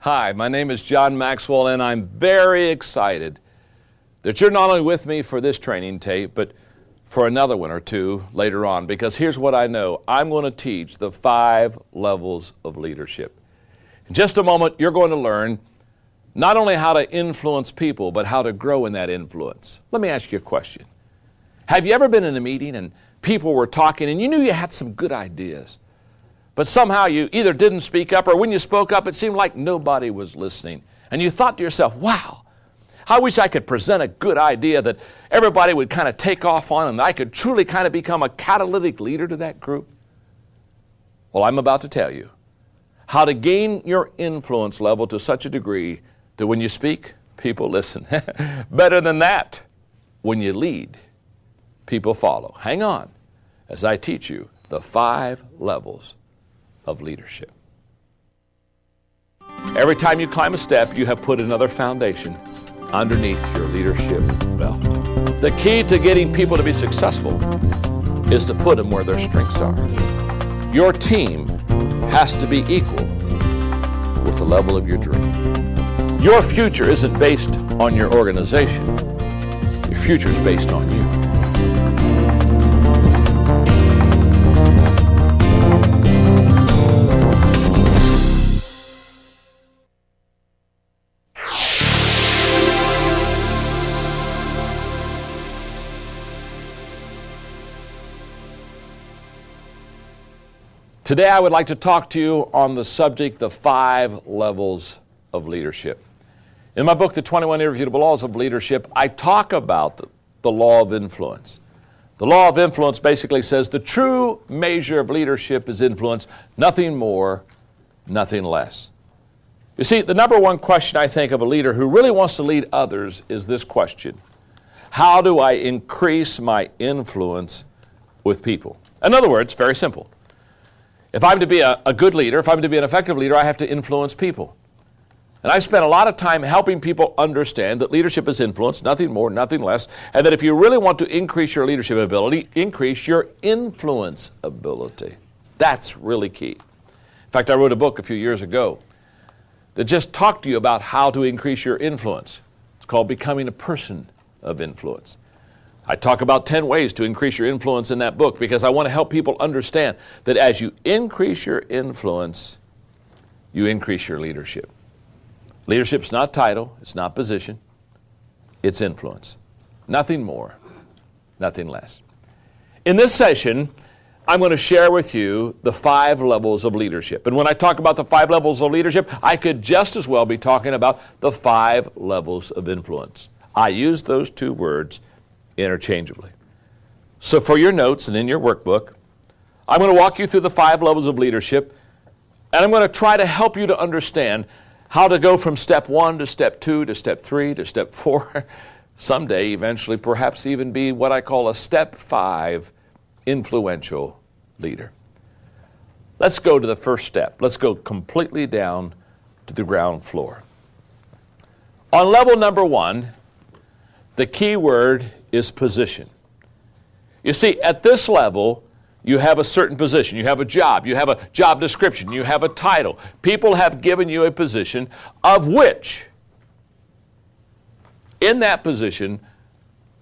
Hi, my name is John Maxwell, and I'm very excited that you're not only with me for this training tape, but for another one or two later on, because here's what I know. I'm going to teach the 5 levels of leadership. In just a moment, you're going to learn not only how to influence people, but how to grow in that influence. Let me ask you a question. Have you ever been in a meeting and people were talking and you knew you had some good ideas, but somehow you either didn't speak up, or when you spoke up, it seemed like nobody was listening. And you thought to yourself, wow, I wish I could present a good idea that everybody would kind of take off on and I could truly kind of become a catalytic leader to that group. Well, I'm about to tell you how to gain your influence level to such a degree that when you speak, people listen. Better than that, when you lead, people follow. Hang on as I teach you the 5 levels of leadership. Every time you climb a step, you have put another foundation underneath your leadership belt. The key to getting people to be successful is to put them where their strengths are. Your team has to be equal with the level of your dream. Your future isn't based on your organization. Your future is based on you. Today I would like to talk to you on the subject, the 5 levels of leadership. In my book, The 21 Irrefutable Laws of Leadership, I talk about the law of influence. The law of influence basically says the true measure of leadership is influence, nothing more, nothing less. You see, the number one question I think of a leader who really wants to lead others is this question: how do I increase my influence with people? In other words, very simple. If I'm to be a good leader, if I'm to be an effective leader, I have to influence people. And I spent a lot of time helping people understand that leadership is influence, nothing more, nothing less, and that if you really want to increase your leadership ability, increase your influence ability. That's really key. In fact, I wrote a book a few years ago that just talked to you about how to increase your influence. It's called Becoming a Person of Influence. I talk about 10 ways to increase your influence in that book because I want to help people understand that as you increase your influence, you increase your leadership. Leadership's not title, it's not position, it's influence. Nothing more, nothing less. In this session, I'm going to share with you the 5 levels of leadership. And when I talk about the 5 levels of leadership, I could just as well be talking about the 5 levels of influence. I use those 2 words interchangeably. So for your notes and in your workbook, I'm going to walk you through the 5 levels of leadership, and I'm going to try to help you to understand how to go from step 1 to step 2 to step 3 to step 4, someday eventually perhaps even be what I call a step 5 influential leader. Let's go to the first step. Let's go completely down to the ground floor. On level number 1, the key word is position. You see, at this level, you have a certain position. You have a job. You have a job description. You have a title. People have given you a position of which, in that position,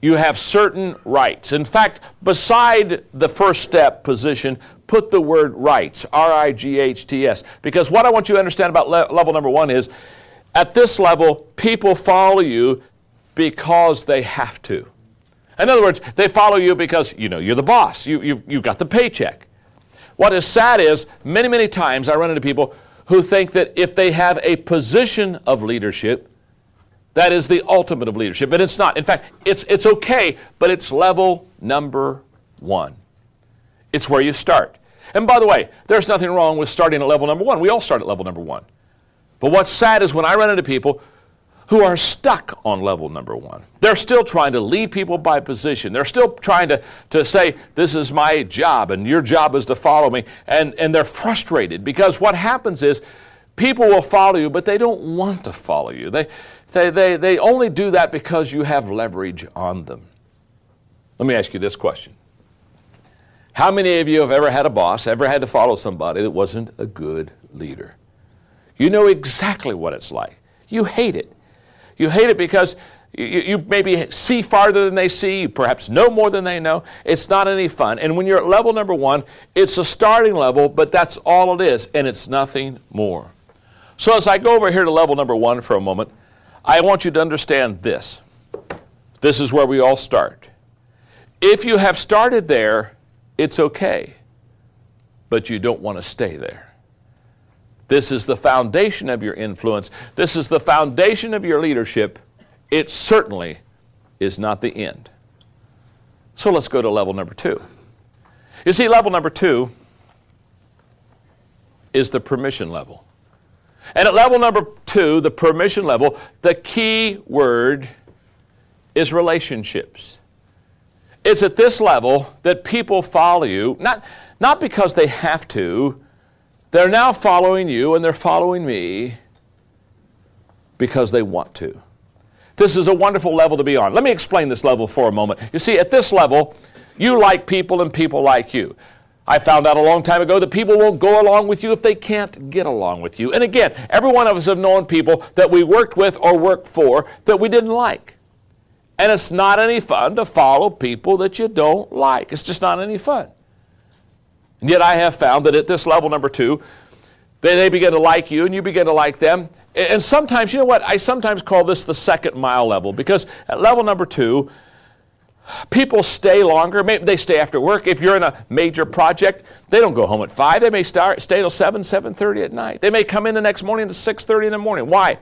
you have certain rights. In fact, beside the first step, position, put the word rights, R-I-G-H-T-S, because what I want you to understand about level number 1 is, at this level, people follow you because they have to. In other words, they follow you because, you're the boss. You've got the paycheck. What is sad is, many, many times I run into people who think that if they have a position of leadership, that is the ultimate of leadership. And it's not. In fact, it's okay, but it's level number 1. It's where you start. And by the way, there's nothing wrong with starting at level number 1. We all start at level number 1. But what's sad is when I run into people who are stuck on level number 1. They're still trying to lead people by position. They're still trying to say, this is my job and your job is to follow me. And they're frustrated because what happens is people will follow you, but they don't want to follow you. They only do that because you have leverage on them. Let me ask you this question. How many of you have ever had a boss, ever had to follow somebody that wasn't a good leader? You know exactly what it's like. You hate it. You hate it because you maybe see farther than they see, you perhaps know more than they know. It's not any fun. And when you're at level number 1, it's a starting level, but that's all it is, and it's nothing more. So as I go over here to level number 1 for a moment, I want you to understand this. This is where we all start. If you have started there, it's okay, but you don't want to stay there. This is the foundation of your influence. This is the foundation of your leadership. It certainly is not the end. So let's go to level number 2. You see, level number 2 is the permission level. And at level number 2, the permission level, the key word is relationships. It's at this level that people follow you, not because they have to. They're now following you and they're following me because they want to. This is a wonderful level to be on. Let me explain this level for a moment. You see, at this level, you like people and people like you. I found out a long time ago that people won't go along with you if they can't get along with you. And again, every one of us have known people that we worked with or worked for that we didn't like. And it's not any fun to follow people that you don't like. It's just not any fun. And yet I have found that at this level number 2, they begin to like you and you begin to like them. And sometimes, you know what, I sometimes call this the second mile level, because at level number 2, people stay longer. Maybe they stay after work. If you're in a major project, they don't go home at 5. They may stay till 7:30 at night. They may come in the next morning at 6:30 in the morning. Why?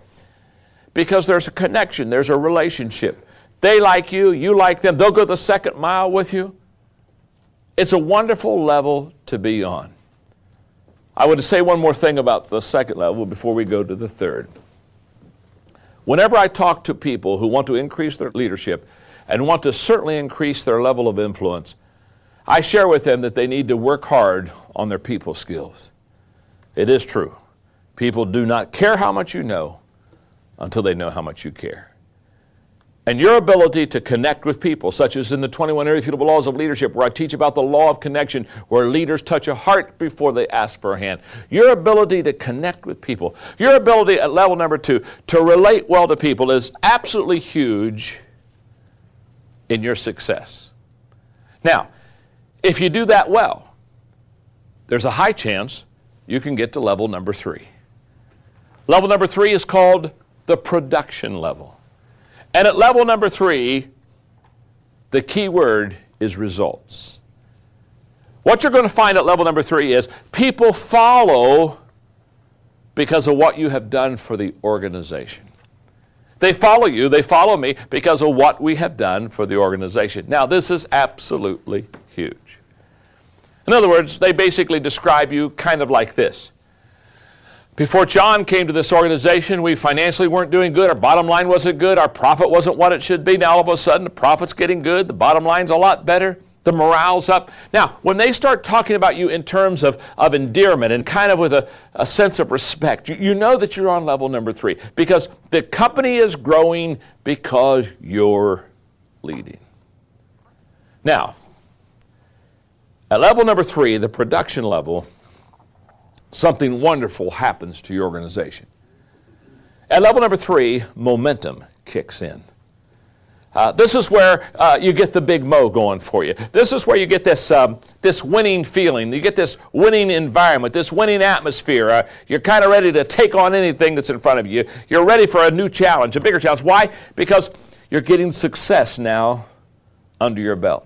Because there's a connection. There's a relationship. They like you. You like them. They'll go the second mile with you. It's a wonderful level to be on. I would say one more thing about the second level before we go to the third. Whenever I talk to people who want to increase their leadership and want to certainly increase their level of influence, I share with them that they need to work hard on their people skills. It is true. People do not care how much you know until they know how much you care. And your ability to connect with people, such as in the 21 Irrefutable Laws of Leadership, where I teach about the law of connection, where leaders touch a heart before they ask for a hand. Your ability to connect with people, your ability at level number 2 to relate well to people is absolutely huge in your success. Now, if you do that well, there's a high chance you can get to level number 3. Level number 3 is called the production level. And at level number 3, the key word is results. What you're going to find at level number 3 is people follow because of what you have done for the organization. They follow you, they follow me because of what we have done for the organization. Now, this is absolutely huge. In other words, they basically describe you kind of like this. Before John came to this organization, we financially weren't doing good. Our bottom line wasn't good. Our profit wasn't what it should be. Now, all of a sudden, the profit's getting good. The bottom line's a lot better. The morale's up. Now, when they start talking about you in terms of endearment and kind of with a sense of respect, you know that you're on level number 3 because the company is growing because you're leading. Now, at level number 3, the production level, something wonderful happens to your organization. At level number 3, momentum kicks in. This is where you get the big mo going for you. This is where you get this winning feeling. You get this winning environment, this winning atmosphere. You're kind of ready to take on anything that's in front of you. You're ready for a new challenge, a bigger challenge. Why? Because you're getting success now under your belt.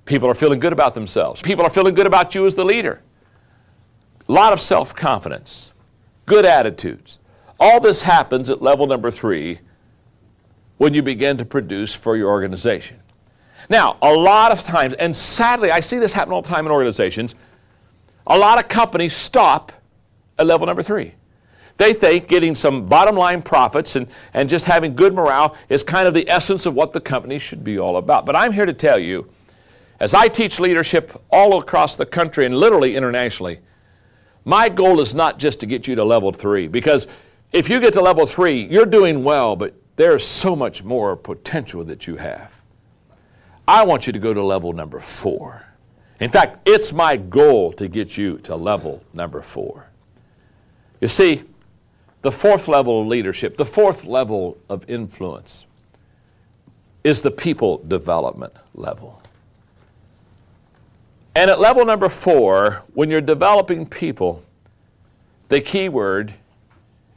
People are feeling good about themselves. People are feeling good about you as the leader. A lot of self-confidence, good attitudes. All this happens at level number 3 when you begin to produce for your organization. Now, a lot of times, and sadly, I see this happen all the time in organizations, a lot of companies stop at level number 3. They think getting some bottom line profits and just having good morale is kind of the essence of what the company should be all about. But I'm here to tell you, as I teach leadership all across the country and literally internationally, my goal is not just to get you to level 3, because if you get to level 3, you're doing well, but there's so much more potential that you have. I want you to go to level number 4. In fact, it's my goal to get you to level number 4. You see, the fourth level of leadership, the fourth level of influence, is the people development level. And at level number 4, when you're developing people, the key word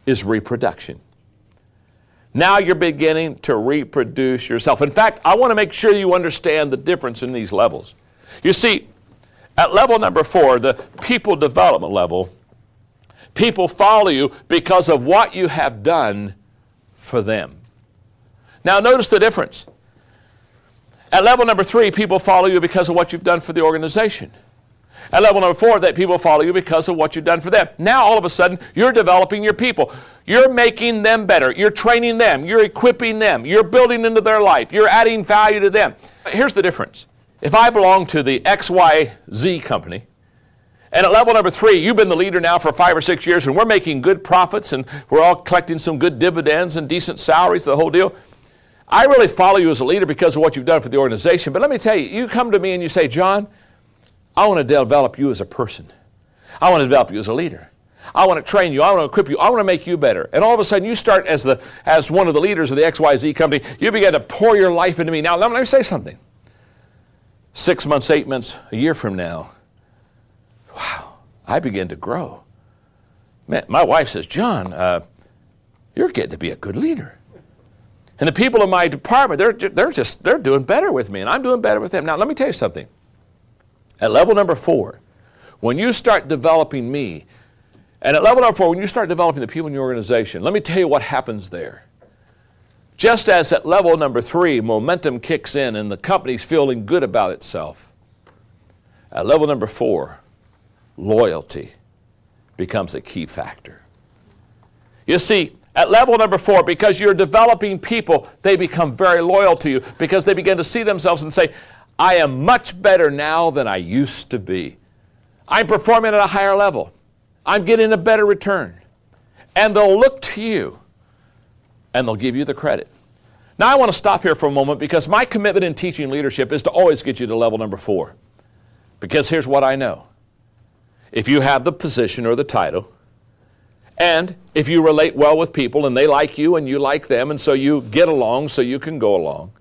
is reproduction. Now you're beginning to reproduce yourself. In fact, I want to make sure you understand the difference in these levels. You see, at level number 4, the people development level, people follow you because of what you have done for them. Now notice the difference. At level number 3, people follow you because of what you've done for the organization. At level number 4, that people follow you because of what you've done for them. Now all of a sudden, you're developing your people. You're making them better. You're training them. You're equipping them. You're building into their life. You're adding value to them. Here's the difference. If I belong to the XYZ company, and at level number 3, you've been the leader now for 5 or 6 years, and we're making good profits, and we're all collecting some good dividends and decent salaries, the whole deal. I really follow you as a leader because of what you've done for the organization. But let me tell you, you come to me and you say, John, I want to develop you as a person. I want to develop you as a leader. I want to train you. I want to equip you. I want to make you better. And all of a sudden, you start as one of the leaders of the XYZ company. You begin to pour your life into me. Now, let me say something. 6 months, 8 months, a year from now, wow, I begin to grow. Man, my wife says, John, you're getting to be a good leader. And the people in my department, they're doing better with me, and I'm doing better with them. Now, let me tell you something. At level number 4, when you start developing me, and at level number 4, when you start developing the people in your organization, let me tell you what happens there. Just as at level number 3, momentum kicks in and the company's feeling good about itself, at level number 4, loyalty becomes a key factor. You see, at level number 4, because you're developing people, they become very loyal to you because they begin to see themselves and say, I am much better now than I used to be. I'm performing at a higher level. I'm getting a better return. And they'll look to you and they'll give you the credit. Now I want to stop here for a moment because my commitment in teaching leadership is to always get you to level number 4. Because here's what I know. If you have the position or the title, and if you relate well with people and they like you and you like them and so you get along so you can go along,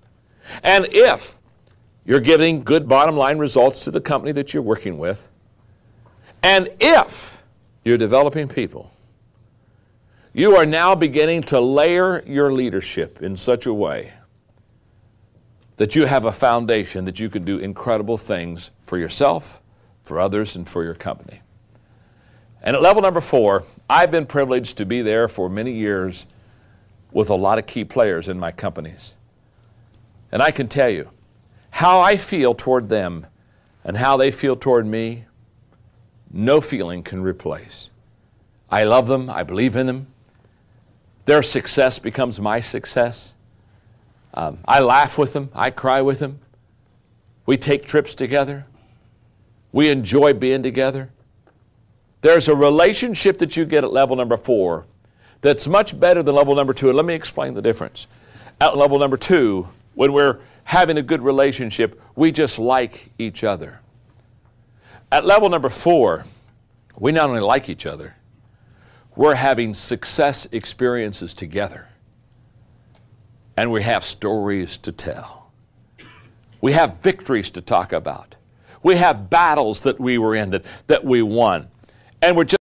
and if you're giving good bottom line results to the company that you're working with, and if you're developing people, you are now beginning to layer your leadership in such a way that you have a foundation that you can do incredible things for yourself, for others, and for your company. And at level number 4, I've been privileged to be there for many years with a lot of key players in my companies. And I can tell you, how I feel toward them and how they feel toward me, no feeling can replace. I love them. I believe in them. Their success becomes my success. I laugh with them. I cry with them. We take trips together. We enjoy being together. There's a relationship that you get at level number 4 that's much better than level number 2. And let me explain the difference. At level number 2, when we're having a good relationship, we just like each other. At level number 4, we not only like each other, we're having success experiences together. And we have stories to tell. We have victories to talk about. We have battles that we were in that we won. And we're just